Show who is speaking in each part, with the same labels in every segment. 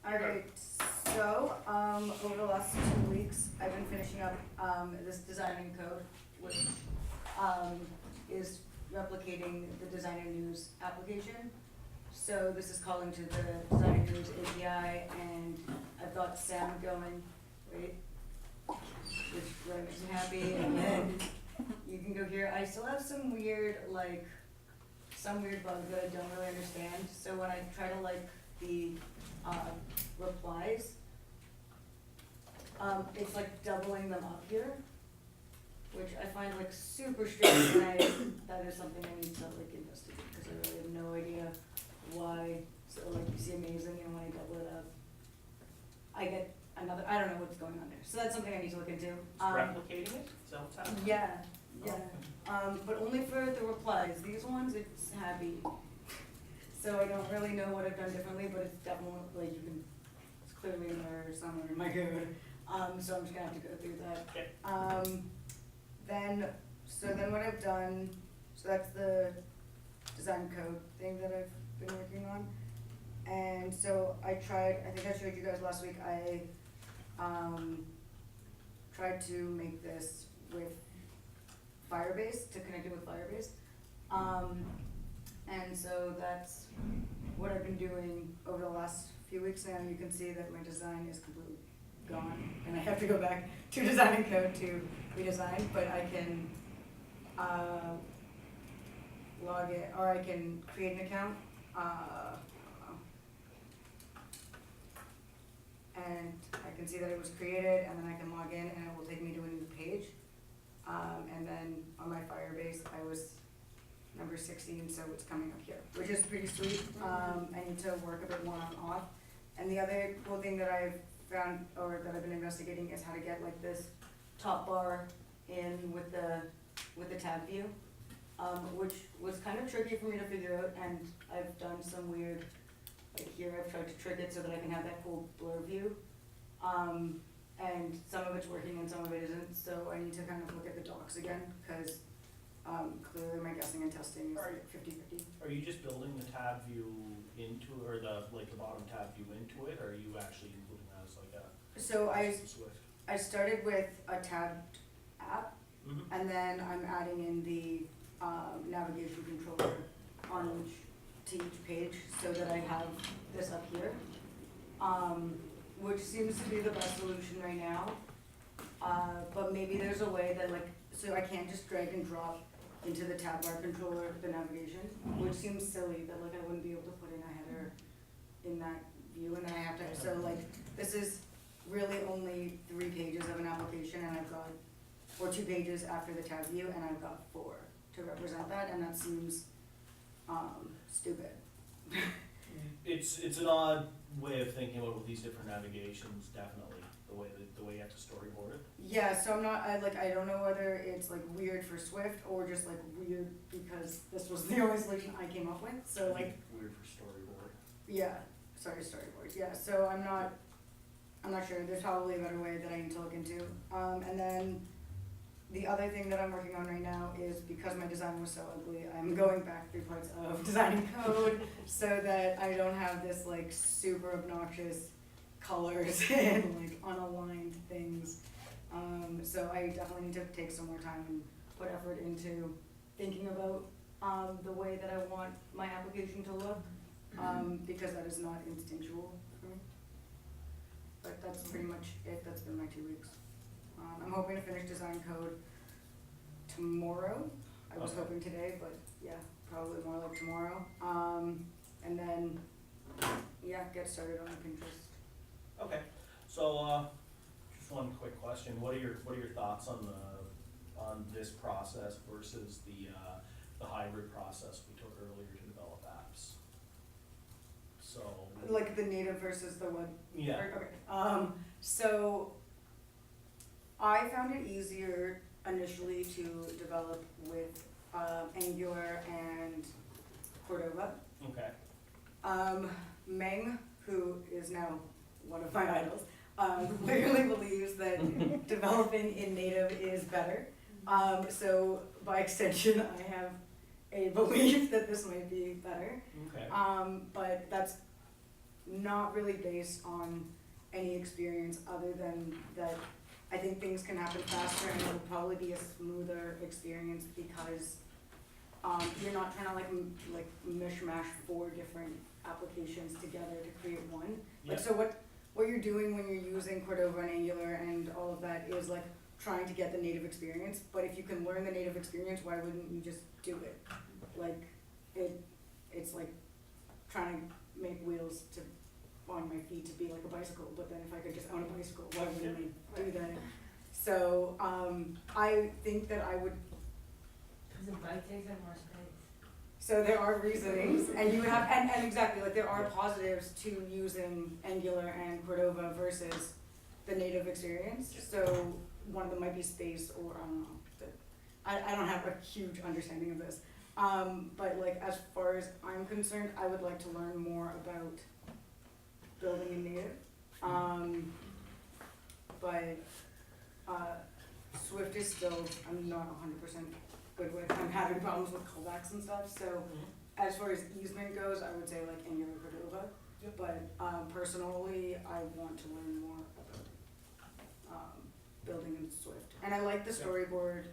Speaker 1: Alright, so, over the last 2 weeks, I've been finishing up, this designing code, which, is replicating the Designer News application. So this is calling to the Designer News API, and I've got Sam going, wait, which really makes me happy, and then you can go here. I still have some weird bug that I don't really understand, so when I try to the replies, it's like doubling them up here, which I find super strange, and that is something I need to investigate, because I really have no idea why. So you see amazing, and when I double it up, I get another, I don't know what's going on there, so that's something I need to look into.
Speaker 2: Replicating it? Is that what's happening?
Speaker 1: Yeah, yeah.
Speaker 2: Oh.
Speaker 1: But only for the replies. These ones, it's happy. So I don't really know what I've done differently, but it's definitely, it's clearly an error somewhere in my code. So I'm just gonna have to go through that.
Speaker 2: Okay.
Speaker 1: Then what I've done, so that's the design code thing that I've been working on. And so I think I showed you guys last week, I tried to make this with Firebase, to connect it with Firebase. And so that's what I've been doing over the last few weeks now. You can see that my design is completely gone, and I have to go back to designing code to redesign, but I can log it, or I can create an account, and I can see that it was created, and then I can log in, and it will take me to a new page. And then on my Firebase, I was number 16, so it's coming up here, which is pretty sweet. I need to work a bit more on auth. And the other cool thing that I've found, or that I've been investigating, is how to get this top bar in with the tab view, which was kind of tricky for me to figure out, and I've done some weird, here I've tried to trick it so that I can have that cool blur view. And some of it's working and some of it isn't, so I need to kind of look at the docs again, because clearly my guessing and testing is 50-50.
Speaker 2: Are you just building the tab view into, or the bottom tab view into it, or are you actually including that as
Speaker 1: So
Speaker 2: Swift?
Speaker 1: I started with a tabbed app, and then I'm adding in the navigation controller on to each page, so that I have this up here, which seems to be the best solution right now. But maybe there's a way that so I can't just drag and drop into the tab bar controller the navigation, which seems silly that I wouldn't be able to put in a header in that view, and then I have to, so this is really only 3 pages of an application, and I've got, or 2 pages after the tab view, and I've got 4 to represent that, and that seems stupid.
Speaker 2: It's an odd way of thinking about with these different navigations, definitely, the way you have to storyboard it.
Speaker 1: Yeah, so I don't know whether it's weird for Swift or just weird because this was the only solution I came up with, so
Speaker 2: I think weird for storyboard.
Speaker 1: yeah, sorry, storyboard, yeah, so I'm not sure, there's probably a better way that I need to look into. And then the other thing that I'm working on right now is, because my design was so ugly, I'm going back through parts of designing code so that I don't have this super obnoxious colors and unaligned things. So I definitely need to take some more time and put effort into thinking about the way that I want my application to look, because that is not instinctual for me. But that's pretty much it. That's been my 2 weeks. I'm hoping to finish design code tomorrow. I was hoping today, but yeah, probably more like tomorrow. And then, yeah, get started on Pinterest.
Speaker 2: Okay, so just one quick question: what are your thoughts on this process versus the hybrid process we took earlier to develop apps? So
Speaker 1: The native versus the web.
Speaker 2: yeah.
Speaker 1: Okay. So I found it easier initially to develop with Angular and Cordova.
Speaker 2: Okay.
Speaker 1: Meng, who is now one of my idols, clearly believes that developing in native is better. So by extension, I have a belief that this might be better.
Speaker 2: Okay.
Speaker 1: But that's not really based on any experience other than that I think things can happen faster and it'll probably be a smoother experience because you're not trying to like mishmash 4 different applications together to create one. Like,
Speaker 2: Yeah.
Speaker 1: so what you're doing when you're using Cordova and Angular and all of that is like trying to get the native experience, but if you can learn the native experience, why wouldn't you just do it? Like, it's like trying to make wheels on my feet to be like a bicycle, but then if I could just own a bicycle, why wouldn't I do that? So, I think that I would.
Speaker 3: Because the bike takes up more space.
Speaker 1: So there are reasonings, and you would have, and exactly, like there are positives to using Angular and Cordova versus the native experience. So one of them might be space, or I don't know. I don't have a huge understanding of this. But like as far as I'm concerned, I would like to learn more about building in native. But Swift is still, I'm not 100% good with. I'm having problems with callbacks and stuff. So as far as easement goes, I would say like Angular Cordova.
Speaker 2: Yep.
Speaker 1: But personally, I want to learn more about building in Swift. And I like the storyboard.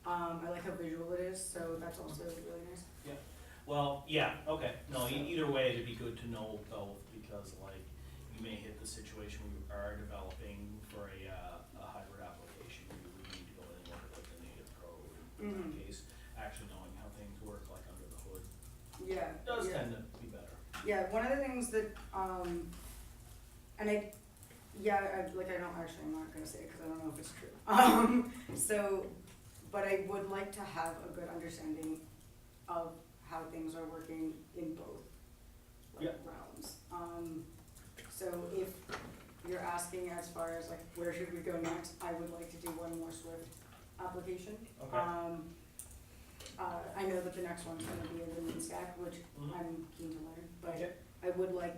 Speaker 1: I like how visual it is, so that's also really nice.
Speaker 2: Yeah. Well, yeah, okay. No, either way, it'd be good to know both because like you may hit the situation where you are developing for a hybrid application. You would need to go in and look at like the native code. In that case, actually knowing how things work like under the hood
Speaker 1: Yeah.
Speaker 2: does
Speaker 1: yeah.
Speaker 2: tend to be better.
Speaker 1: Yeah, one of the things that, and I don't actually, I'm not gonna say it because I don't know if it's true. But I would like to have a good understanding of how things are working in both realms. So if you're asking as far as like where should we go next, I would like to do one more Swift application.
Speaker 2: Okay.
Speaker 1: I know that the next one's gonna be a Linear Stack, which I'm keen to learn, but I would like,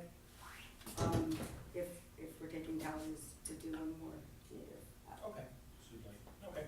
Speaker 1: if we're taking tallies, to do one more native app.
Speaker 2: Okay. So you'd like, okay.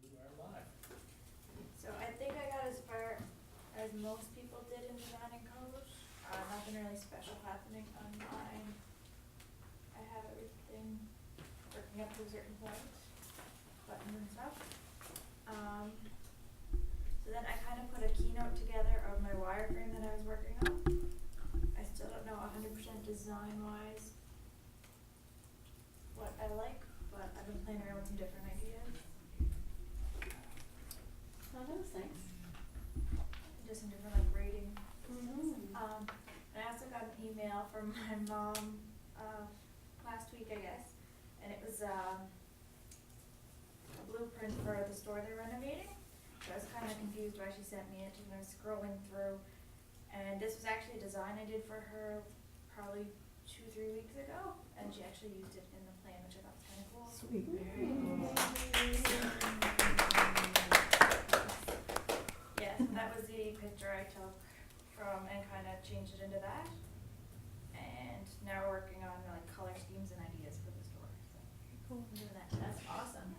Speaker 2: You are live.
Speaker 4: So I think I got as far as most people did in design and code. Nothing really special happening on mine. I have everything working up to a certain point, buttons and stuff. So then I kind of put a keynote together of my wireframe that I was working on. I still don't know 100% design wise what I like, but I've been playing around with some different ideas.
Speaker 3: Oh, that was nice.
Speaker 4: Just some different like rating systems. And I also got an email from my mom last week, I guess, and it was a blueprint for the store they're renovating. So I was kind of confused why she sent me it, and I was scrolling through, and this was actually a design I did for her probably 2-3 weeks ago, and she actually used it in the plan, which I thought was kind of cool.
Speaker 3: Sweet.
Speaker 4: Very cool. Yeah, so that was the picture I took from and kind of changed it into that. And now we're working on like color schemes and ideas for the store. So
Speaker 3: Cool.
Speaker 4: I'm doing that. That's awesome.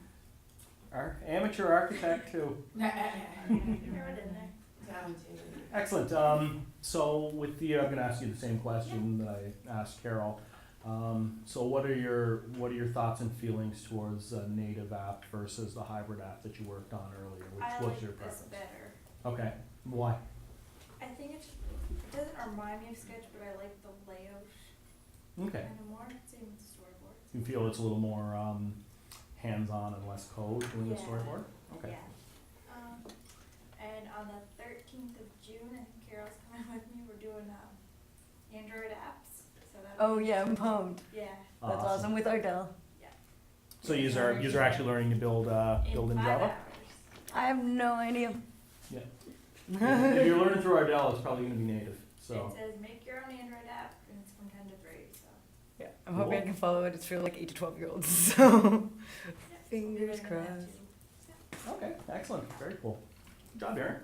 Speaker 2: Amateur architect too.
Speaker 4: Throw it in there.
Speaker 2: Excellent. So with the, I'm gonna ask you the same question that I asked Carol. So what are your thoughts and feelings towards a native app versus the hybrid app that you worked on earlier? What's your
Speaker 4: I like
Speaker 2: preference?
Speaker 4: this better.
Speaker 2: Okay. Why?
Speaker 4: I think it doesn't remind me of Sketch, but I like the layout
Speaker 2: Okay.
Speaker 4: kind of more. Same with the storyboard.
Speaker 2: You feel it's a little more hands-on and less code doing the
Speaker 4: Yeah.
Speaker 2: storyboard? Okay.
Speaker 4: Yeah. And on the 13th of June, I think Carol's coming with me. We're doing Android apps. So that'll
Speaker 1: Oh
Speaker 4: be
Speaker 1: yeah, I'm pumped.
Speaker 4: Yeah.
Speaker 1: That's awesome with Ardell.
Speaker 2: So you're actually learning to build in
Speaker 4: 5
Speaker 2: Java?
Speaker 4: hours.
Speaker 1: I have no idea.
Speaker 2: If you're learning through Ardell, it's probably going to be native. So
Speaker 4: It says make your own Android app, and it's from 10 to 3. So
Speaker 1: Yeah, I'm hoping I
Speaker 2: Cool.
Speaker 1: can follow it. It's for like 8 to 12 year olds. So
Speaker 4: yeah, we'll be
Speaker 1: fingers
Speaker 4: learning that
Speaker 1: crossed.
Speaker 4: too.
Speaker 2: okay, excellent, very cool. Good job, Aaron.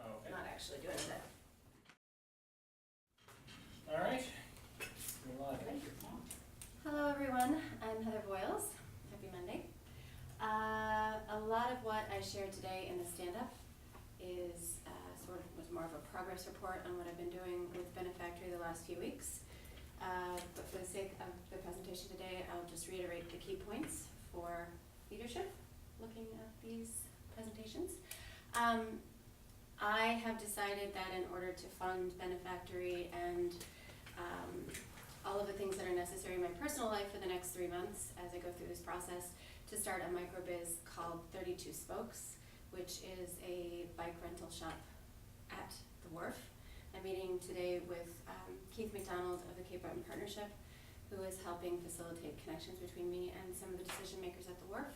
Speaker 2: Okay.
Speaker 3: Not actually doing that.
Speaker 2: All right. You're live.
Speaker 3: Hello everyone, I'm Heather Boyles. Happy Monday. A lot of what I shared today in the stand-up is was more of a progress report on what I've been doing with Benefactory the last few weeks. But for the sake of the presentation today, I'll just reiterate the key points for leadership looking at these presentations. I have decided that in order to fund Benefactory and all of the things that are necessary in my personal life for the next 3 months as I go through this process, to start a microbiz called 32 Spokes, which is a bike rental shop at the Wharf. I'm meeting today with Keith McDonald of the Cape Breton Partnership, who is helping facilitate connections between me and some of the decision makers at the Wharf,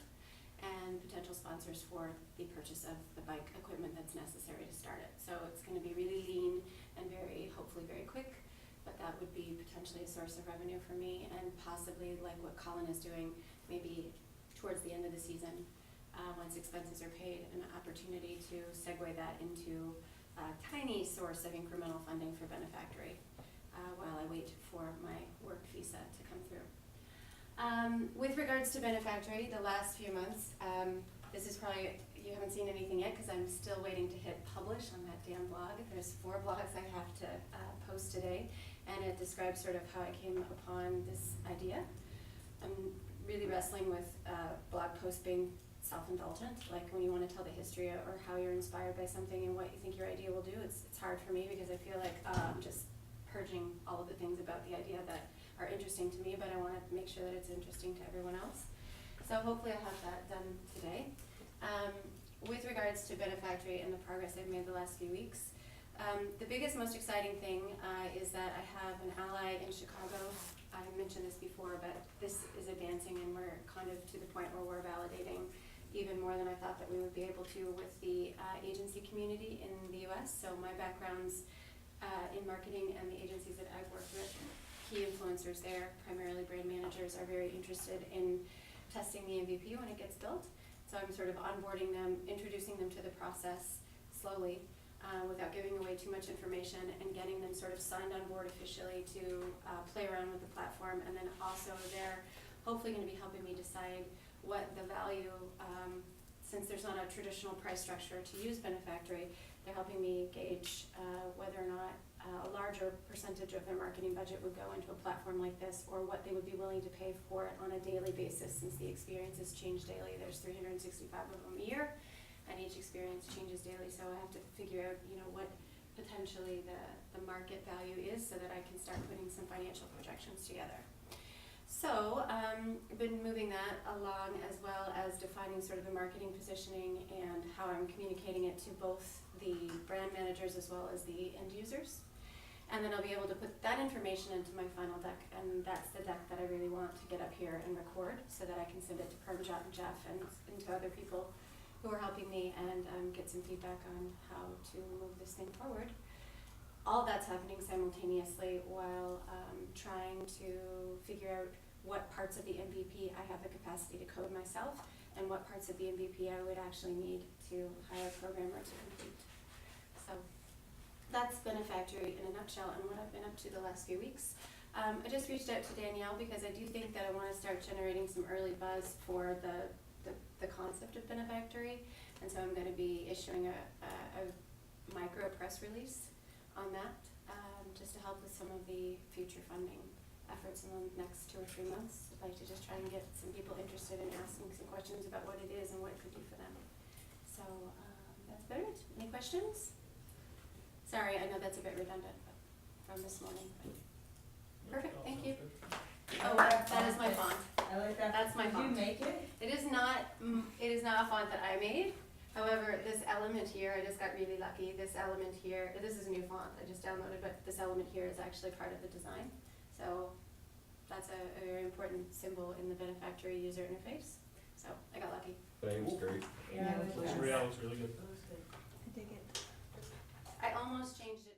Speaker 3: and potential sponsors for the purchase of the bike equipment that's necessary to start it. So it's going to be really lean and hopefully very quick, but that would be potentially a source of revenue for me, and possibly like what Colin is doing, maybe towards the end of the season, once expenses are paid, an opportunity to segue that into a tiny source of incremental funding for Benefactory while I wait for my work visa to come through. With regards to Benefactory, the last few months, this is probably, you haven't seen anything yet because I'm still waiting to hit publish on that damn blog. There's 4 blogs I have to post today, and it describes sort of how I came upon this idea. I'm really wrestling with blog posts being self-indulgent, like when you want to tell the history or how you're inspired by something and what you think your idea will do. It's hard for me because I feel like I'm just purging all of the things about the idea that are interesting to me, but I want to make sure that it's interesting to everyone else. So hopefully I'll have that done today. With regards to Benefactory and the progress I've made the last few weeks, the biggest, most exciting thing is that I have an ally in Chicago. I mentioned this before, but this is advancing, and we're kind of to the point where we're validating even more than I thought that we would be able to with the agency community in the US. So my background's in marketing, and the agencies that I've worked with, key influencers there, primarily brand managers, are very interested in testing the MVP when it gets built. So I'm sort of onboarding them, introducing them to the process slowly, without giving away too much information, and getting them sort of signed on board officially to play around with the platform. And then also they're hopefully going to be helping me decide what the value, since there's not a traditional price structure to use Benefactory, they're helping helping me gauge whether or not a larger percentage of their marketing budget would go into a platform like this, or what they would be willing to pay for it on a daily basis, since the experiences change daily. There's 365 of them a year, and each experience changes daily, so I have to figure out, what potentially the market value is, so that I can start putting some financial projections together. So, I've been moving that along, as well as defining sort of the marketing positioning and how I'm communicating it to both the brand managers as well as the end users. And then I'll be able to put that information into my final deck, and that's the deck that I really want to get up here and record, so that I can send it to Parmjot and Jeff and to other people who are helping me, and get some feedback on how to move this thing forward. All that's happening simultaneously while trying to figure out what parts of the MVP I have the capacity to code myself, and what parts of the MVP I would actually need to hire a programmer to complete. So that's Benefactory in a nutshell, and what I've been up to the last few weeks. I just reached out to Danielle because I do think that I want to start generating some early buzz for the concept of Benefactory, and so I'm going to be issuing a micro press release on that, just to help with some of the future funding efforts in the next 2 or 3 months. I'd like to just try and get some people interested in asking some questions about what it is and what it could do for them. So that's about it. Any questions? Sorry, I know that's a bit redundant, but from this morning. Perfect, thank you. Oh, that is my font.
Speaker 5: I like that.
Speaker 3: That's my font.
Speaker 5: Did you make it?
Speaker 3: It is not a font that I made. However, this element here, I just got really lucky. This element here, this is a new font I just downloaded, but this element here is actually part of the design. So that's a very important symbol in the Benefactory user interface. So I got lucky.
Speaker 6: Thanks, great.
Speaker 5: Yeah, I like
Speaker 2: Looks
Speaker 5: that.
Speaker 2: real, looks really good.
Speaker 5: That was good.
Speaker 4: I dig it.
Speaker 3: I almost changed it.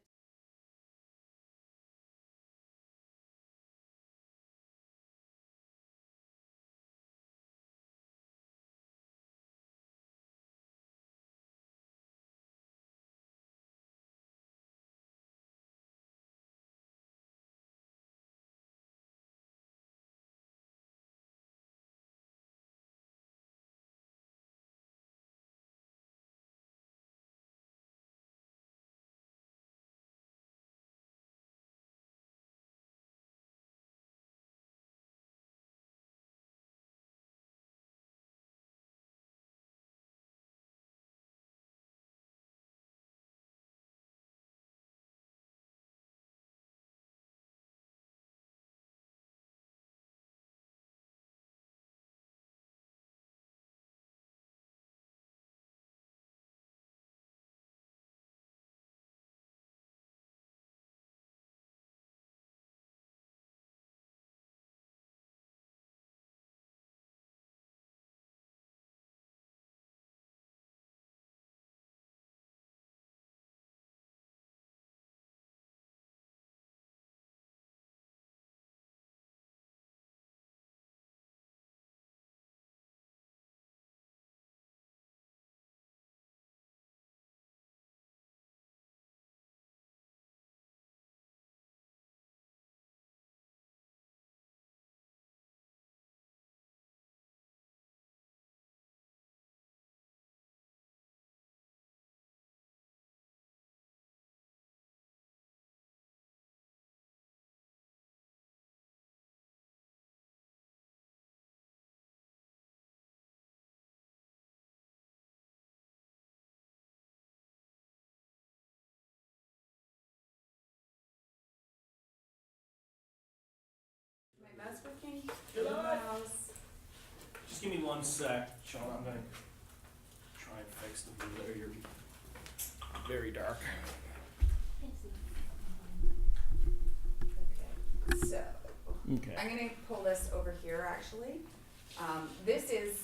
Speaker 3: My mouse working?
Speaker 2: Good eye.
Speaker 3: Mouse.
Speaker 2: Just give me 1 sec, Sean, I'm gonna try and fix the blue there, you're very dark.
Speaker 7: Okay, so,
Speaker 2: Okay.
Speaker 7: I'm gonna pull this over here, actually. This is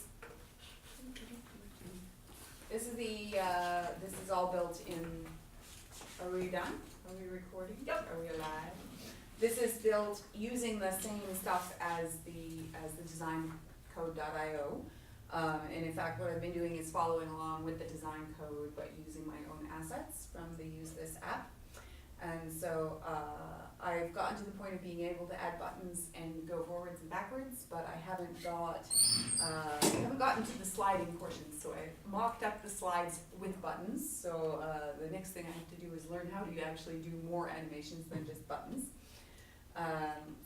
Speaker 7: all built in, are we done? Are we recording?
Speaker 5: Yep.
Speaker 7: Are we alive? This is built using the same stuff as the designcode.io. And in fact, what I've been doing is following along with the design code, but using my own assets from the Use This app. And so, I I've gotten to the point of being able to add buttons and go forwards and backwards, but I haven't gotten to the sliding portion. So I mocked up the slides with buttons. So the next thing I have to do is learn how to actually do more animations than just buttons.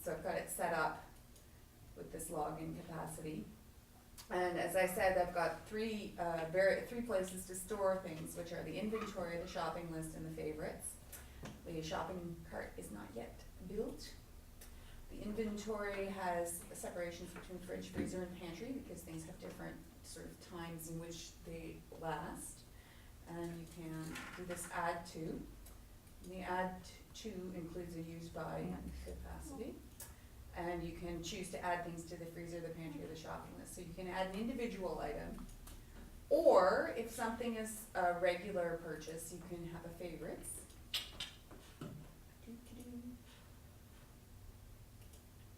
Speaker 7: So I've got it set up with this login capacity. And as I said, I've got three places to store things, which are the inventory, the shopping list, and the favorites. The shopping cart is not yet built. The inventory has separations between fridge, freezer, and pantry because things have different sort of times in which they last. And you can do this add to. And the add to includes a use by capacity. And you can choose to add things to the freezer, the pantry, or the shopping list. So you can add an individual item. Or if something is a regular purchase, you can have a favorites.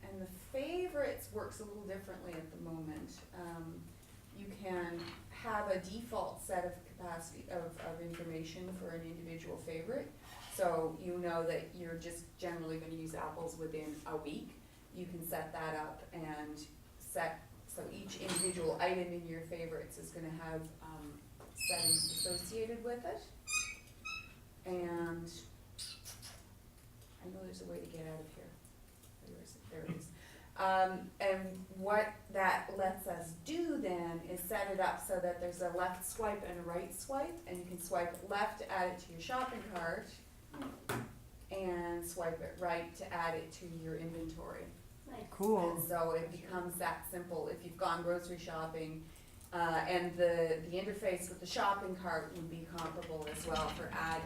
Speaker 7: And the favorites works a little differently at the moment. You can have a default set of capacity of information for an individual favorite. So you know that you're just generally going to use apples within a week. You can set that up and so each individual item in your favorites is going to have settings associated with it. And I know there's a way to get out of here. Where is it? There it is. And what that lets us do then is set it up so that there's a left swipe and a right swipe, and you can swipe left to add it to your shopping cart, and swipe it right to add it to your inventory.
Speaker 1: Cool.
Speaker 7: And so it becomes that simple if you've gone grocery shopping, and the interface with the shopping cart would be comparable as well for add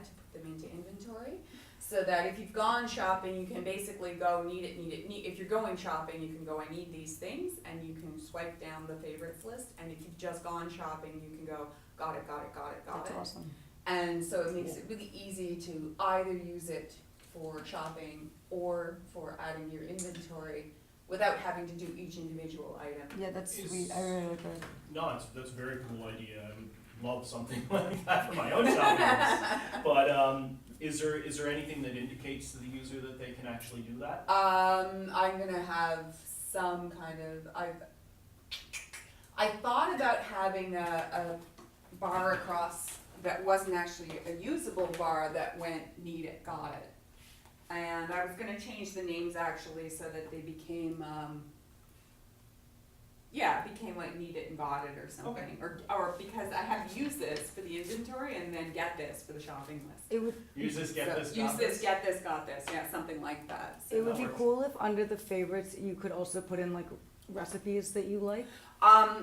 Speaker 7: to put them into inventory. So that if you've gone shopping, you can basically go need it. If you're going shopping, you can go, I need these things, and you can swipe down the favorites list. And if you've just gone shopping, you can go, got it.
Speaker 1: That's awesome.
Speaker 7: And so it makes it really easy to either use it for shopping or for adding your inventory without having to do each individual item.
Speaker 1: Yeah, that's sweet. I really like that.
Speaker 2: No, that's a very cool idea. I would love something like that for my own shopping list. But is there anything that indicates to the user that they can actually do that?
Speaker 7: I'm gonna have some kind of, I thought about having a bar across that wasn't actually a usable bar that went need it, got it. And I was gonna change the names actually so that they became, became like need it and got it or something.
Speaker 2: Okay.
Speaker 7: Or because I have to use this for the inventory and then get this for the shopping list.
Speaker 1: It would
Speaker 2: Use this, get this,
Speaker 7: Use
Speaker 2: got
Speaker 7: this, get this, got this, yeah, something like that. So
Speaker 1: it would
Speaker 2: that
Speaker 1: be
Speaker 2: works.
Speaker 1: cool if under the favorites you could also put in like recipes that you like.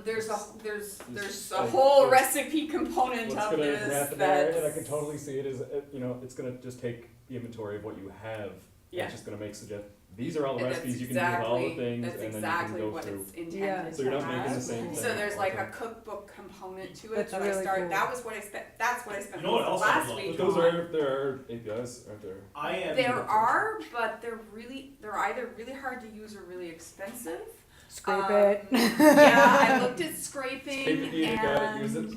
Speaker 7: There's a
Speaker 5: like,
Speaker 7: whole
Speaker 5: it's-
Speaker 7: recipe component
Speaker 5: What's
Speaker 7: of
Speaker 5: gonna
Speaker 7: this
Speaker 5: happen there, and I
Speaker 7: that's,
Speaker 5: can totally see it as, it's gonna just take the inventory of what you have.
Speaker 7: Yeah.
Speaker 5: It's just gonna these are all the
Speaker 7: and
Speaker 5: recipes, you can do all the things,
Speaker 7: that's
Speaker 5: and then you
Speaker 7: exactly
Speaker 5: can go
Speaker 7: what
Speaker 5: through.
Speaker 7: it's intended
Speaker 1: Yeah.
Speaker 5: So you're
Speaker 7: to
Speaker 5: not making the
Speaker 7: have.
Speaker 5: same thing.
Speaker 7: So there's like a
Speaker 5: all the time.
Speaker 7: cookbook component to it
Speaker 1: That's
Speaker 7: that
Speaker 1: really
Speaker 7: I started,
Speaker 1: cool.
Speaker 7: that's what I spent
Speaker 2: You know what
Speaker 7: most of
Speaker 2: else I'd
Speaker 7: last
Speaker 2: love?
Speaker 7: week
Speaker 5: But
Speaker 7: on.
Speaker 5: there are APIs, aren't there?
Speaker 2: I am.
Speaker 7: There are, but they're either really hard to use or really expensive.
Speaker 1: Scrape it.
Speaker 7: Yeah, I looked at scraping
Speaker 5: Scrape it, eat it, got it, use it.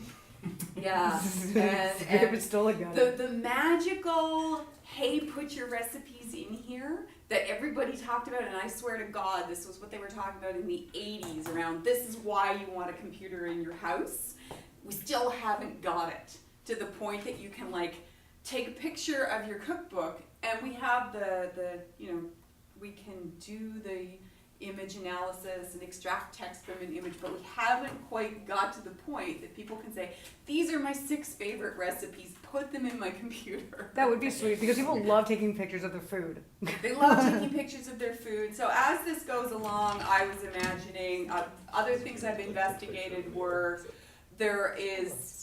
Speaker 7: yeah,
Speaker 1: Scrape
Speaker 7: and
Speaker 1: it, still got it.
Speaker 7: the magical, hey, put your recipes in here that everybody talked about, and I swear to God, this was what they were talking about in the 80s around this is why you want a computer in your house. We still haven't got it to the point that you can like take a picture of your cookbook, and we have we can do the image analysis and extract text from an image, but we haven't quite got to the point that people can say, these are my 6 favorite recipes, put them in my computer.
Speaker 1: That would be sweet because people love taking pictures of their food.
Speaker 7: They love taking pictures of their food. So as this goes along, I was imagining, other things I've investigated were, there is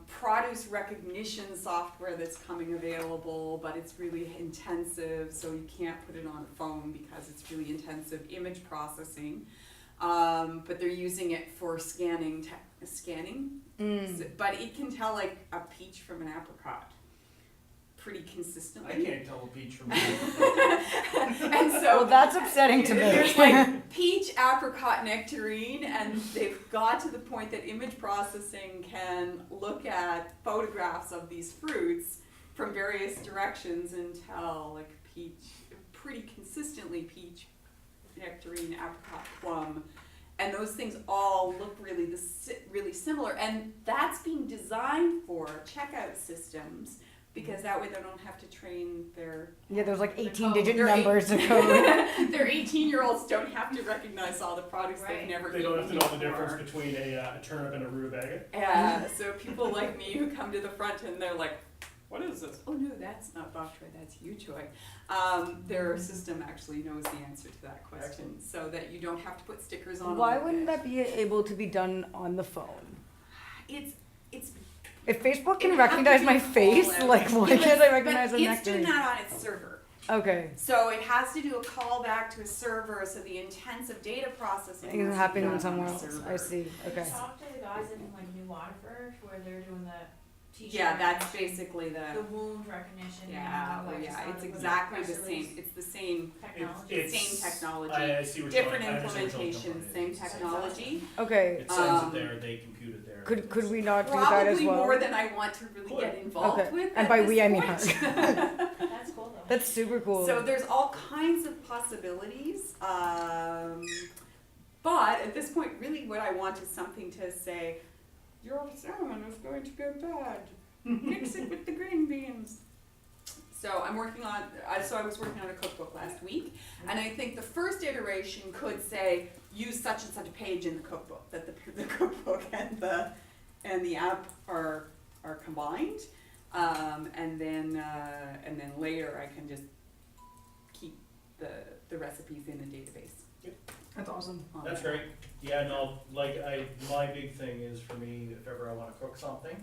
Speaker 7: produce recognition software that's coming available, but it's really intensive, so you can't put it on a phone because it's really intensive image processing. But they're using it for scanning, but it can tell like a peach from an apricot pretty consistently.
Speaker 2: I can't tell a peach from
Speaker 7: And so
Speaker 1: Well, that's upsetting to me.
Speaker 7: there's like peach, apricot, nectarine, and they've got to the point that image processing can look at photographs of these fruits from various directions and tell like peach, pretty consistently peach, nectarine, apricot, plum, and those things all look really similar. And that's being designed for checkout systems, because that way they don't have to train their
Speaker 1: Yeah, there's like
Speaker 4: The
Speaker 1: 18-digit
Speaker 4: code.
Speaker 1: numbers to code.
Speaker 7: their 18-year-olds don't have to recognize all the products
Speaker 4: Right.
Speaker 7: they've never
Speaker 2: They
Speaker 7: eaten
Speaker 2: don't have to know the
Speaker 7: before.
Speaker 2: difference between a turnip and a rutabaga.
Speaker 7: Yeah, so people like me who come to the front and they're like, what is this? Oh no, that's not bok choy, that's yu choy. Their system actually knows the answer to that question, so that you don't have to put stickers on.
Speaker 1: Why
Speaker 7: all of
Speaker 1: wouldn't
Speaker 7: it.
Speaker 1: that be able to be done on the phone?
Speaker 7: It's
Speaker 1: If Facebook
Speaker 7: it
Speaker 1: can
Speaker 7: has to
Speaker 1: recognize
Speaker 7: be
Speaker 1: my
Speaker 7: a
Speaker 1: face,
Speaker 7: call-out.
Speaker 1: like why
Speaker 7: Yeah,
Speaker 1: can't I recognize
Speaker 7: but
Speaker 1: a
Speaker 7: it's doing
Speaker 1: nectarine?
Speaker 7: that on its server.
Speaker 1: Okay.
Speaker 7: So it has to do a callback to a server, so the intensive data processing
Speaker 1: It's
Speaker 7: has to be
Speaker 1: happening
Speaker 7: done
Speaker 1: on
Speaker 7: on
Speaker 1: somewhere
Speaker 7: the
Speaker 1: else.
Speaker 7: server.
Speaker 1: I see. Okay.
Speaker 4: Talk to the guys in like New Waterford where they're doing the t-shirt.
Speaker 7: Yeah, that's
Speaker 4: recognition,
Speaker 7: basically
Speaker 4: the wound recognition.
Speaker 7: yeah,
Speaker 4: now,
Speaker 7: oh
Speaker 4: like,
Speaker 7: yeah,
Speaker 4: just
Speaker 7: it's
Speaker 4: on the
Speaker 7: exactly the
Speaker 4: press
Speaker 7: same,
Speaker 4: release
Speaker 7: it's the same,
Speaker 4: Technology.
Speaker 2: It's-
Speaker 7: technology.
Speaker 2: I see what
Speaker 7: different
Speaker 2: you're- I understand what you're
Speaker 7: implementation,
Speaker 2: talking
Speaker 7: same
Speaker 2: about.
Speaker 7: technology.
Speaker 1: Okay.
Speaker 2: It sends
Speaker 7: Um,
Speaker 2: it there, they compute it there.
Speaker 1: Could we not do that as
Speaker 7: Probably
Speaker 1: well?
Speaker 7: more than I want to really
Speaker 2: Cool.
Speaker 7: get involved
Speaker 1: Okay.
Speaker 7: with
Speaker 1: And
Speaker 7: at
Speaker 1: by
Speaker 7: this
Speaker 1: we, I mean
Speaker 7: point.
Speaker 4: That's cool though.
Speaker 1: That's super cool.
Speaker 7: So there's all kinds of possibilities, but at this point, really what I want is something to say, your salmon is going to go bad. Mix it with the green beans. So I'm working on, I was working on a cookbook last week, and I think the first iteration could say, use such and such a page in the cookbook, that the cookbook and the app are combined. And then later I can just keep the recipes in a database.
Speaker 1: That's awesome.
Speaker 7: on
Speaker 2: That's
Speaker 7: there.
Speaker 2: great. Yeah, no, like my big thing is for me, if ever I wanna cook something,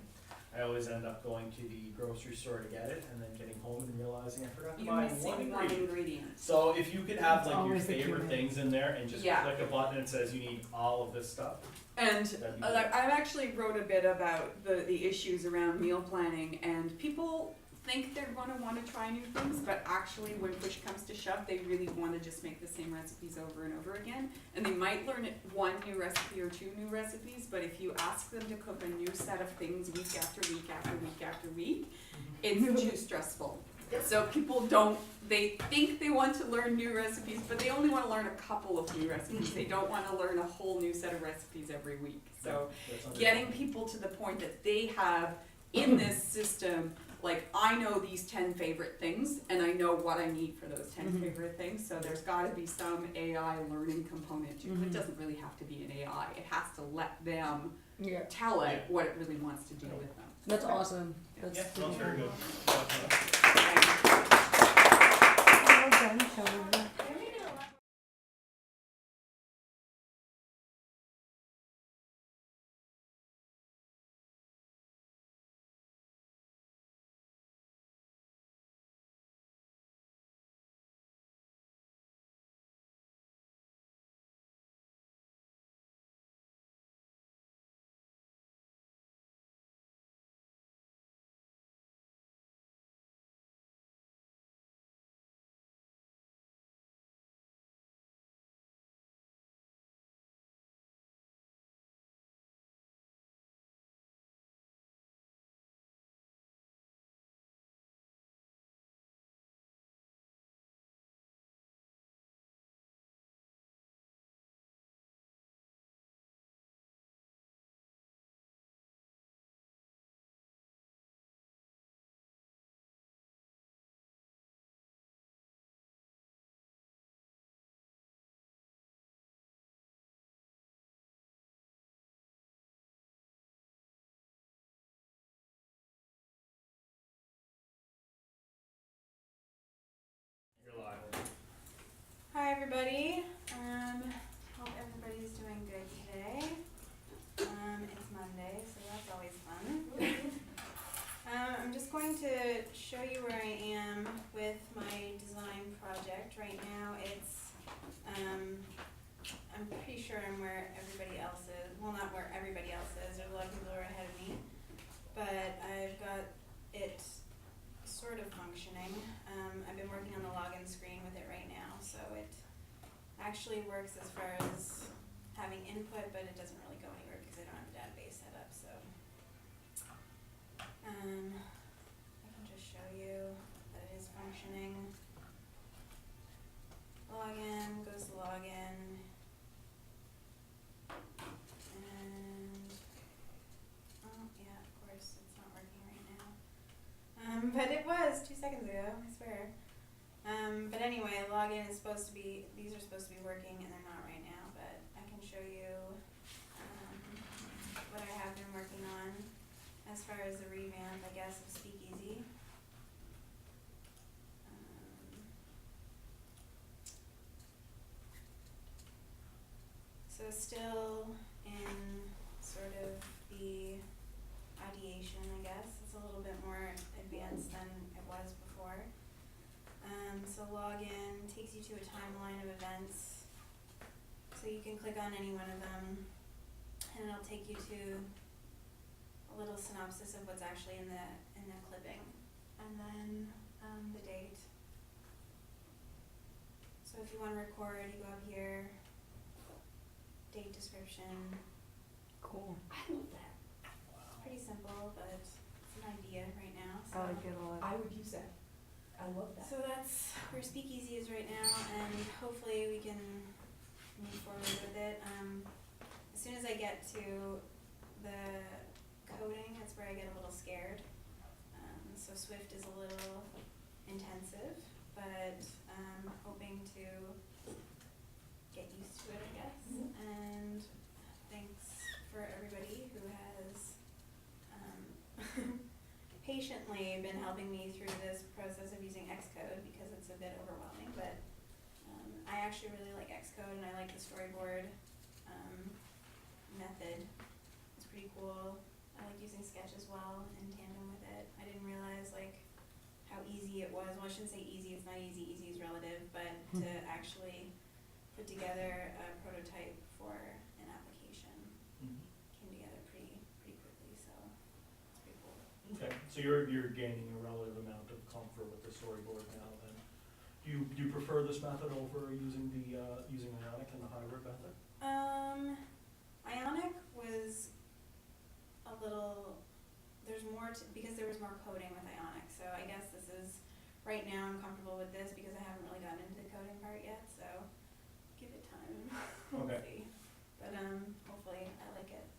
Speaker 2: I always end up going to the grocery store to get it and then getting home and realizing I forgot to
Speaker 7: You're
Speaker 2: buy
Speaker 7: missing
Speaker 2: one
Speaker 7: one
Speaker 2: ingredient.
Speaker 7: ingredient.
Speaker 2: So if you could have
Speaker 1: It's
Speaker 2: like your
Speaker 1: always the
Speaker 2: favorite
Speaker 1: cumin.
Speaker 2: things in there and just
Speaker 7: Yeah.
Speaker 2: click a button and it says you need all of this stuff.
Speaker 7: And
Speaker 2: That'd be
Speaker 7: I've actually wrote a bit about the issues around meal planning, and people think they're going to want to try new things, but actually when push comes to shove, they really want to just make the same recipes over and over again. And they might learn one new recipe or two new recipes, but if you ask them to cook a new set of things week after week after week after week, it's too stressful. So people they think they want to learn new recipes, but they only want to learn a couple of new recipes. They don't want to learn a whole new set of recipes every week. So
Speaker 2: That's
Speaker 7: getting people to the point that they have in this system, like, I know these 10 favorite things and I know what I need for those 10
Speaker 1: Mhm.
Speaker 7: favorite things, so there's got to be some AI learning component to it.
Speaker 1: Mhm.
Speaker 7: It doesn't really have to be an AI, it has to let them
Speaker 1: Yeah.
Speaker 7: tell it what it really wants to do with them.
Speaker 1: That's awesome. That's
Speaker 2: Yeah,
Speaker 1: super
Speaker 2: that's very
Speaker 1: cool.
Speaker 2: good.
Speaker 1: Well done, Shelby.
Speaker 4: Can we get a lot
Speaker 2: You're live.
Speaker 3: Hi, everybody. Hope everybody's doing good today. It's Monday, so that's always fun. I'm just going to show you where I am with my design project. Right now, it's, I'm pretty sure I'm where everybody else is. Well, not where everybody else is. There's a lot of people who are ahead of me. But I've got it sort of functioning. I've been working on the login screen with it right now, so it actually works as far as having input, but it doesn't really go anywhere because I don't have a database set up, so. I can just show you that it is functioning.
Speaker 6: but it was 2 seconds ago, I swear. But anyway, login is supposed to be, these are supposed to be working and they're not right now, but I can show you, what I have been working on as far as the revamp, I guess, of Speakeasy. So still in sort of the ideation, I guess. It's a little bit more advanced than it was before. So login takes you to a timeline of events. So you can click on any one of them and it'll take you to a little synopsis of what's actually in the clipping. And then the date. So if you want to record, you go up here, date description.
Speaker 7: Cool.
Speaker 6: I love that. It's pretty simple, but it's an idea right now. So.
Speaker 1: I like it a lot.
Speaker 7: I would use that. I love that.
Speaker 6: So that's where Speakeasy is right now, and hopefully we can move forward with it. As soon as I get to the coding, that's where I get a little scared. So Swift is a little intensive, but hoping to get used to it, I guess. And thanks for everybody who has patiently been helping me through this process of using Xcode because it's a bit overwhelming, but I actually really like Xcode and I like the storyboard method. It's pretty cool. I like using Sketch as well in tandem with it. I didn't realize like how easy it was. Well, I shouldn't say easy, it's not easy, easy is relative, but to actually put together a prototype for an application came together pretty quickly, so it's pretty cool.
Speaker 2: Okay, so you're gaining a relative amount of comfort with the storyboard now then. Do you prefer this method over using the using Ionic and the hybrid method?
Speaker 6: Ionic was a little, there's more to, because there was more coding with Ionic, so I guess this is, right now I'm comfortable with this because I haven't really gotten into the coding part yet, so give it time. We'll
Speaker 2: Okay.
Speaker 6: see. But hopefully I like it.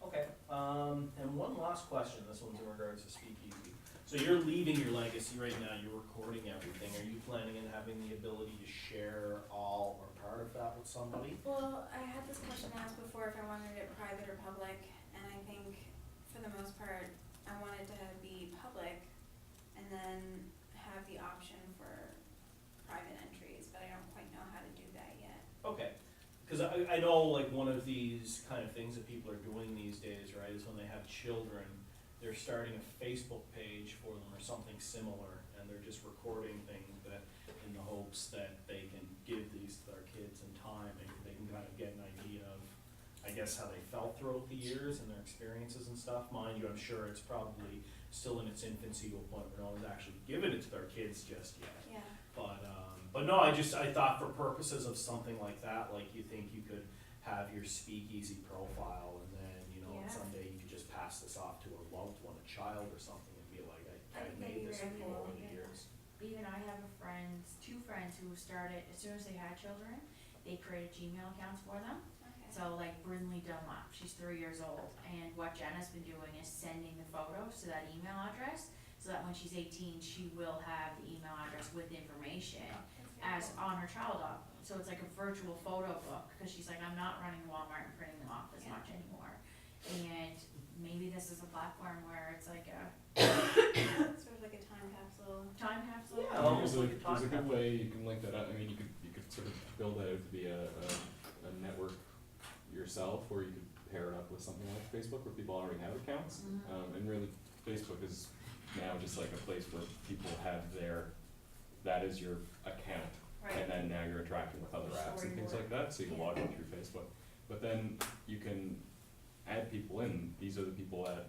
Speaker 2: Okay, and one last question, this one's in regards to Speakeasy. So you're leaving your legacy right now, you're recording everything. Are you planning on having the ability to share all or part of that with somebody?
Speaker 6: Well, I had this question asked before if I wanted it private or public, and I think for the most part, I wanted to be public and then have the option for private entries, but I don't quite know how to do that yet.
Speaker 2: Okay, because I know like one of these kind of things that people are doing these days, right, is when they have children, they're starting a Facebook page for them or something similar, and they're just recording things that, in the hopes that they can give these to their kids in time, and they can kind of get an idea of, I guess, how they felt throughout the years and their experiences and stuff. Mind you, I'm sure it's probably still in its infancy to a point where no one's actually given it to their kids just yet.
Speaker 6: Yeah.
Speaker 2: But no, I thought for purposes of something like that, like you think you could have your Speakeasy profile and then, you know,
Speaker 6: Yeah.
Speaker 2: someday you could just pass this off to a loved one, a child or something, and be like, I
Speaker 4: think that'd
Speaker 2: made
Speaker 4: be
Speaker 2: this
Speaker 4: very
Speaker 2: for
Speaker 4: cool,
Speaker 2: over the
Speaker 4: yeah.
Speaker 2: years.
Speaker 8: Even I have two friends who started, as soon as they had children, they created Gmail accounts for them.
Speaker 6: Okay.
Speaker 8: So like Brinley Dunlap, she's 3 years old, and what Jenna's been doing is sending the photos to that email address, so that when she's 18, she will have the email address with information
Speaker 6: That's very
Speaker 8: as
Speaker 6: cool.
Speaker 8: on her child doc. So it's like a virtual photo book, because she's like, I'm not running Walmart and printing them off as
Speaker 6: Yeah.
Speaker 8: much anymore. And maybe this is a platform where it's like a
Speaker 6: Sort of like a time capsule.
Speaker 8: time capsule.
Speaker 2: Yeah, almost
Speaker 5: There's
Speaker 2: like a
Speaker 5: a good
Speaker 2: podcast.
Speaker 5: way you can link that up. I mean, you could sort of build that out to be a network yourself, or you could pair it up with something like Facebook where people already have accounts.
Speaker 8: Mhm.
Speaker 5: And really, Facebook is now just like a place where people have that is your account.
Speaker 8: Right.
Speaker 5: And then now you're interacting with other apps and things like that, so you can log in through Facebook. But then you can add people in. These are the people that,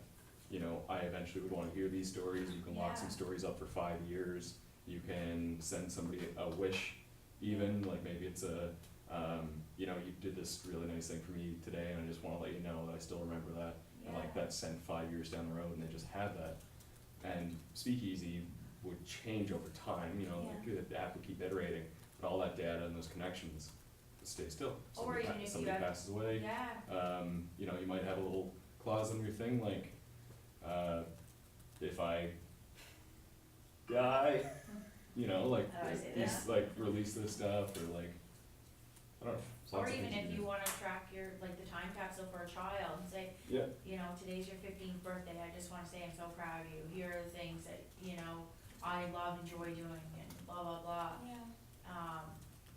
Speaker 5: you know, I eventually would wanna hear these stories. You can lock some
Speaker 8: Yeah.
Speaker 5: stories up for 5 years. You can send somebody a wish, even, like maybe it's you know, you did this really nice thing for me today, and I just wanna let you know that I still remember that. And like that's sent 5 years down the road, and they just had that. And Speakeasy would change over time, you know, like the app would keep iterating, but all that data and those connections stay still.
Speaker 8: Or even if you
Speaker 5: Somebody
Speaker 8: have-
Speaker 5: passes away,
Speaker 8: Yeah.
Speaker 5: you know, you might have a little clause in your thing, like, if I guy, you know, like,
Speaker 8: How do I say
Speaker 5: he's like, release this stuff, or like, I don't know. there's
Speaker 8: Or
Speaker 5: lots of
Speaker 8: even
Speaker 5: things
Speaker 8: if
Speaker 5: can
Speaker 8: you
Speaker 5: do.
Speaker 8: wanna track your, like, the time capsule for a child and say,
Speaker 5: Yeah,
Speaker 8: you know, today's your 15th birthday, I just wanna say I'm so proud of you, here are the things that, you know, I love, enjoy doing, and blah, blah, blah.
Speaker 4: Yeah.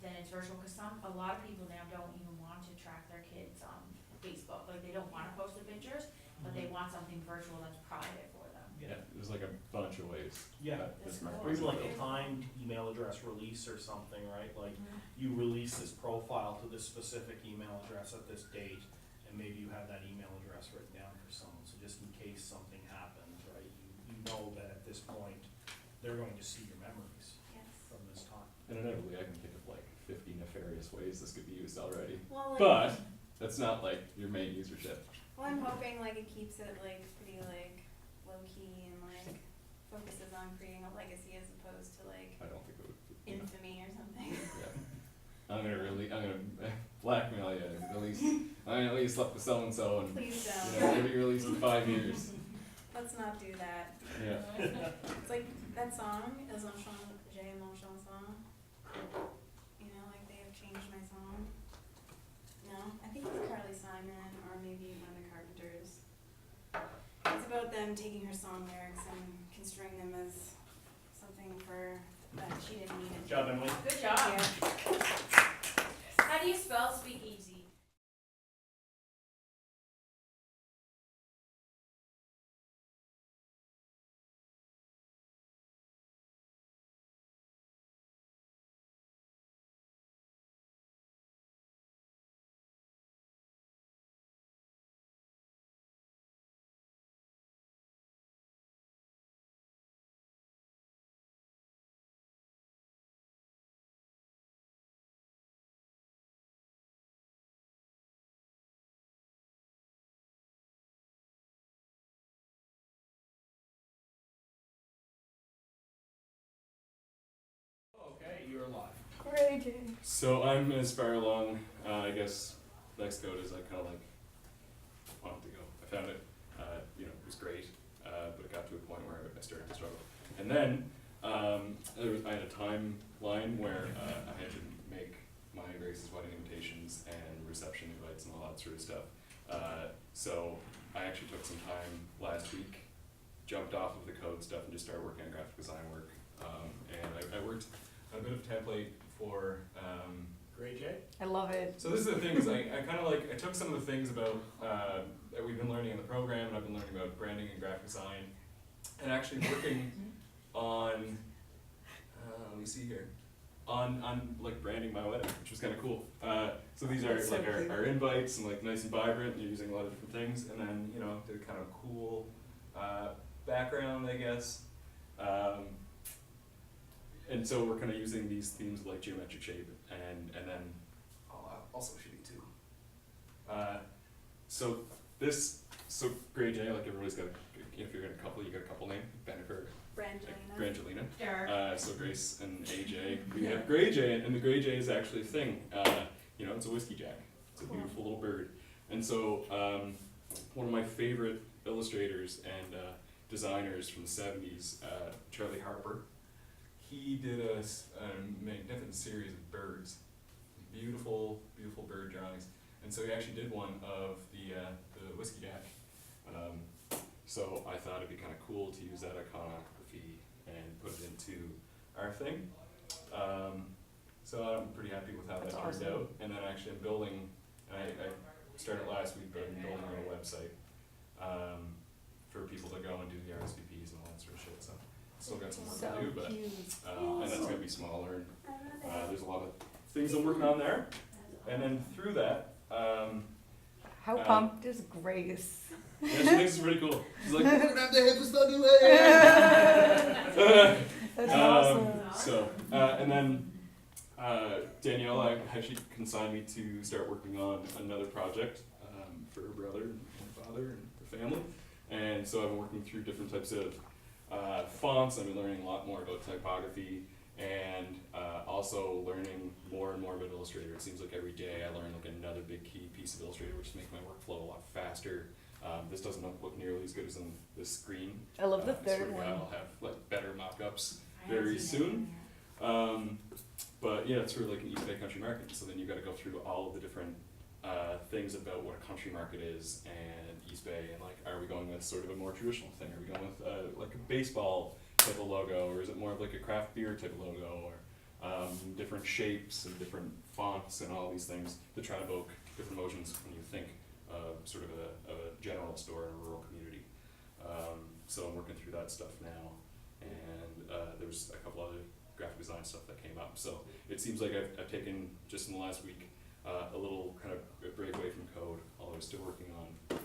Speaker 8: Then it's virtual, cause a lot of people now don't even want to track their kids on Facebook, like, they don't wanna post the pictures, but they want something virtual that's private for them.
Speaker 5: yeah, there's like a bunch of ways.
Speaker 2: Yeah.
Speaker 5: that this
Speaker 8: That's
Speaker 5: might
Speaker 8: cool.
Speaker 2: Or even
Speaker 5: work.
Speaker 2: like a timed email address release or something, right? Like,
Speaker 8: Mhm.
Speaker 2: you release this profile to this specific email address at this date, and maybe you have that email address written down for someone, so just in case something happens, right? You know that at this point, they're going to see your memories
Speaker 6: Yes.
Speaker 2: from this time.
Speaker 5: And inevitably, I can think of like 50 nefarious ways this could be used already.
Speaker 6: Well, like,
Speaker 5: But that's not like your main usership.
Speaker 6: well, I'm hoping like it keeps it like pretty like low key and like focuses on creating a legacy as opposed to like
Speaker 5: I don't think it would.
Speaker 6: infamy or something.
Speaker 5: Yeah. I'm gonna blackmail you. I at least slept with so and so, and
Speaker 6: Please
Speaker 5: you
Speaker 6: don't.
Speaker 5: know, maybe released in 5 years.
Speaker 6: Let's not do that.
Speaker 5: Yeah.
Speaker 6: It's like that song, Ils ont changé mon chanson. You know, like they have changed my song. No, I think it's Carly Simon or maybe one of the Carpenters. It's about them taking her song lyrics and construing them as something for that she didn't mean it.
Speaker 2: Good job, Emily.
Speaker 8: Good job.
Speaker 6: Yeah.
Speaker 8: How do you spell speakeasy?
Speaker 2: Okay, you're live.
Speaker 4: Great.
Speaker 5: So I'm as far along, I guess, next code as I kind of like wanted to go. I found it, you know, it was great, but it got to a point where I started to struggle. And then I had a timeline where I had to make my Grace's wedding invitations and reception invites and all that sort of stuff. So I actually took some time last week, jumped off of the code stuff and just started working on graphic design work. And I worked a bit of template for
Speaker 2: Gray J?
Speaker 1: I love it.
Speaker 5: so this is the thing, is I kind of like, I took some of the things about, that we've been learning in the program, and I've been learning about branding and graphic design, and actually working on, let me see here, on like branding my wedding, which was kind of cool. So these are
Speaker 1: That's so
Speaker 5: like
Speaker 1: cute.
Speaker 5: our invites, and like nice and vibrant, and you're using a lot of different things, and then, you know, they're kind of cool, background, I guess. And so we're kind of using these themes of like geometric shape, and then I'll also show you too. So Gray J, like everybody's got if you're in a couple, you got a couple name, Bennifer,
Speaker 6: Brangelina.
Speaker 5: Brangelina.
Speaker 8: Sure.
Speaker 5: So Grace and AJ, we have Gray J, and the Gray J is actually a thing. You know, it's a whiskey jack. It's a
Speaker 6: Cool.
Speaker 5: beautiful little bird. And so one of my favorite illustrators and designers from the 70s, Charlie Harper, he did a magnificent series of birds, beautiful, beautiful bird drawings. And so he actually did one of the whiskey jack. So I thought it'd be kind of cool to use that iconography and put it into our thing. So I'm pretty happy with how that
Speaker 1: That's
Speaker 5: turned
Speaker 1: awesome.
Speaker 5: out. And then actually I'm building, and I started last week, but I'm building a website for people to go and do the RSVPs and all that sort of shit. So still got some work
Speaker 1: So
Speaker 5: to do, but
Speaker 1: cute.
Speaker 5: and that's gonna be smaller.
Speaker 6: I love it.
Speaker 5: There's a lot of things I'm working on there. And then through that,
Speaker 1: How pumped is Grace?
Speaker 5: yeah, she thinks it's pretty cool. She's like, we're gonna have the hippest anyway.
Speaker 1: That's awesome.
Speaker 5: So, and then Danielle actually consigned me to start working on another project for her brother and father and the family. And so I've been working through different types of fonts. I've been learning a lot more about typography and also learning more and more about Illustrator. It seems like every day I learn like another big key piece of Illustrator, which makes my workflow a lot faster. This doesn't look nearly as good as on this screen.
Speaker 1: I love the
Speaker 5: So
Speaker 1: third one.
Speaker 5: I'll have like better mock-ups pickups very soon. But yeah, it's sort of like an East Bay country market, so then you gotta go through all of the different things about what a country market is and East Bay, and like, are we going with sort of a more traditional thing? Are we going with like a baseball type of logo, or is it more of like a craft beer type of logo, or different shapes and different fonts and all these things to try to evoke different emotions when you think sort of a general store in a rural community. So I'm working through that stuff now, and there's a couple other graphic design stuff that came up. So it seems like I've taken, just in the last week, a little kind of a break away from code, although I'm still working on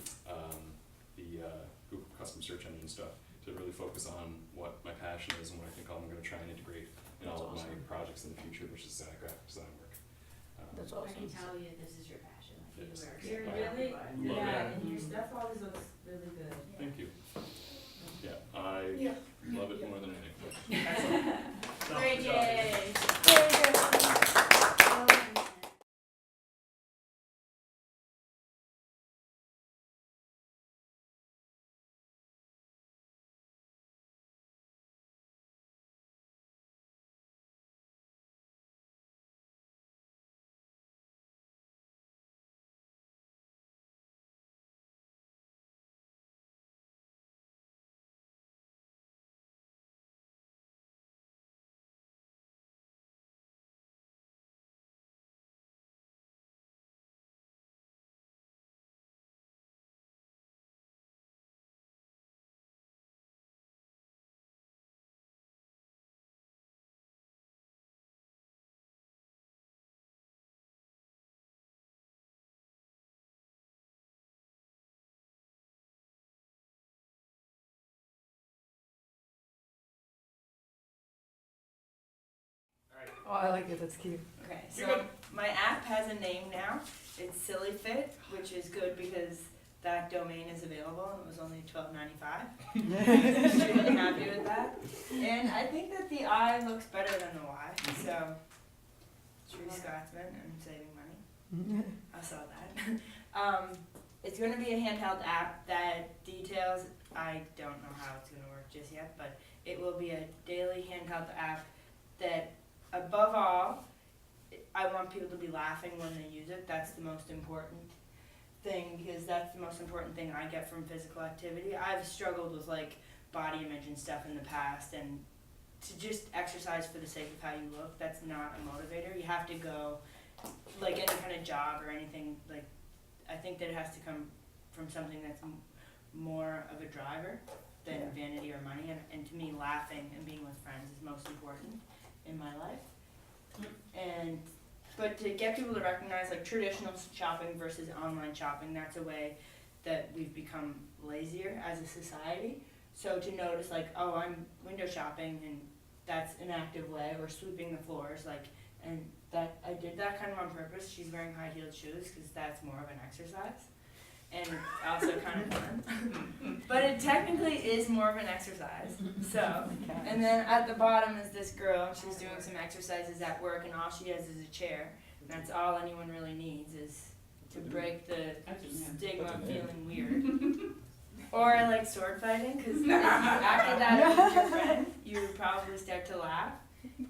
Speaker 5: the Google custom search engine stuff, to really focus on what my passion is and what I think I'm going to try and integrate in all of my projects in the future, which is graphic design work.
Speaker 1: That's
Speaker 8: I
Speaker 1: awesome.
Speaker 8: can tell you this is your passion, like
Speaker 5: Yes.
Speaker 8: you are.
Speaker 9: You're
Speaker 5: Yeah.
Speaker 9: really,
Speaker 5: Love
Speaker 9: yeah,
Speaker 5: it.
Speaker 9: and your stuff always looks really good.
Speaker 5: Thank you. Yeah, I love it more than anything.
Speaker 2: No,
Speaker 8: Great,
Speaker 2: good job.
Speaker 8: Jay.
Speaker 1: Oh, I like it, that's cute.
Speaker 9: Okay,
Speaker 2: You're
Speaker 9: so
Speaker 2: good.
Speaker 9: my app has a name now. It's Silly Fit, which is good because that domain is available and it was only $12.95. Extremely happy with that. And I think that the I looks better than the Y, so true Scotsman and saving money. I saw that. It's going to be a handheld app that details, I don't know how it's going to work just yet, but it will be a daily handheld app that, above all, I want people to be laughing when they use it. That's the most important thing, because that's the most important thing I get from physical activity. I've struggled with like body image and stuff in the past, and to just exercise for the sake of how you look, that's not a motivator. You have to go, like any kind of job or anything, like I think that it has to come from something that's more of a driver than vanity or money, and to me laughing and being with friends is most important in my life. And but to get people to recognize like traditional shopping versus online shopping, that's a way that we've become lazier as a society. So to notice like, oh, I'm window shopping and that's an active way, or sweeping the floors, like, and that I did that kind of on purpose. She's wearing high-heeled shoes because that's more of an exercise, and also kind of fun. But it technically is more of an exercise. So, and then at the bottom is this girl, and she's doing some exercises at work, and all she has is a chair. And that's all anyone really needs, is to break the stigma of feeling weird. Or like sword fighting, because after that with your friend, you would probably start to laugh.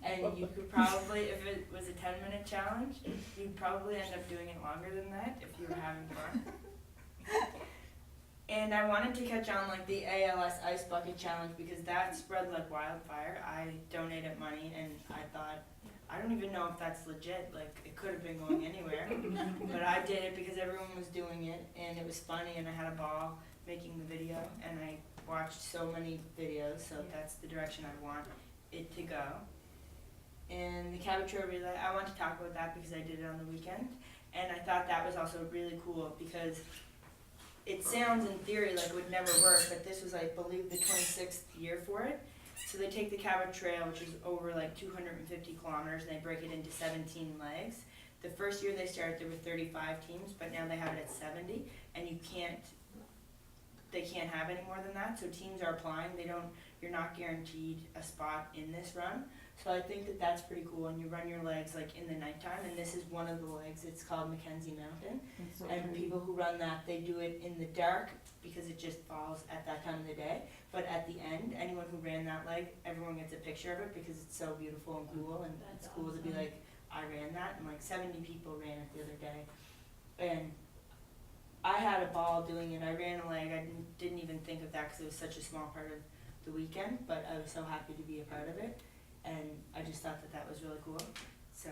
Speaker 9: And you could probably, if it was a 10-minute challenge, you'd probably end up doing it longer than that if you were having fun. And I wanted to catch on like the ALS Ice Bucket Challenge, because that spread like wildfire. I donated money and I thought, I don't even know if that's legit, like it could have been going anywhere. But I did it because everyone was doing it and it was funny and I had a ball making the video, and I watched so many videos, so that's the direction I want it to go. And the caboteur relay, I want to talk about that because I did it on the weekend, and I thought that was also really cool because it sounds in theory like it would never work, but this was, I believe, the 26th year for it. So they take the Cabot Trail, which is over like 250 kilometers, and they break it into 17 legs. The first year they started, there were 35 teams, but now they have it at 70, and they can't have any more than that, so teams are applying. They don't you're not guaranteed a spot in this run. So I think that that's pretty cool, and you run your legs like in the nighttime, and this is one of the legs. It's called Mackenzie Mountain, and people who run that, they do it in the dark because it just falls at that time of the day. But at the end, anyone who ran that leg, everyone gets a picture of it because it's so beautiful and cool, and
Speaker 4: That's
Speaker 9: it's cool to be
Speaker 4: awesome.
Speaker 9: like, I ran that, and like 70 people ran it the other day, and I had a ball doing it. I ran a leg. I didn't even think of that because it was such a small part of the weekend, but I was so happy to be a part of it, and I just thought that that was really cool. So,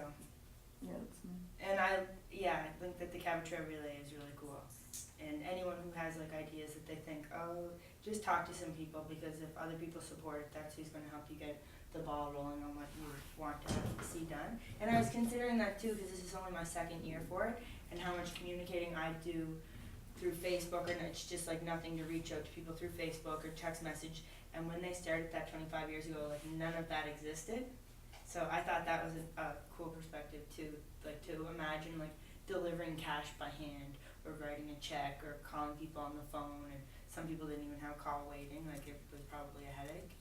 Speaker 7: Yeah, that's nice.
Speaker 9: and I think that the Cabotrel relay is really cool. And anyone who has like ideas that they think, oh, just talk to some people, because if other people support it, that's who's going to help you get the ball rolling on what you want to see done. And I was considering that too, because this is only my second year for it, and how much communicating I do through Facebook, and it's just like nothing to reach out to people through Facebook or text message. And when they started that 25 years ago, like none of that existed. So I thought that was a cool perspective too, like to imagine like delivering cash by hand, or writing a check, or calling people on the phone, and some people didn't even have call waiting, like it was probably a headache,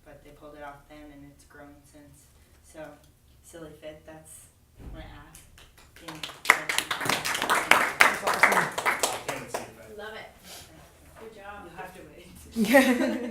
Speaker 9: but they pulled it off then, and it's grown since. So, Silly Fit, that's my app.
Speaker 2: I can't see if I-
Speaker 4: Love it. Good job.
Speaker 9: You'll have to wait.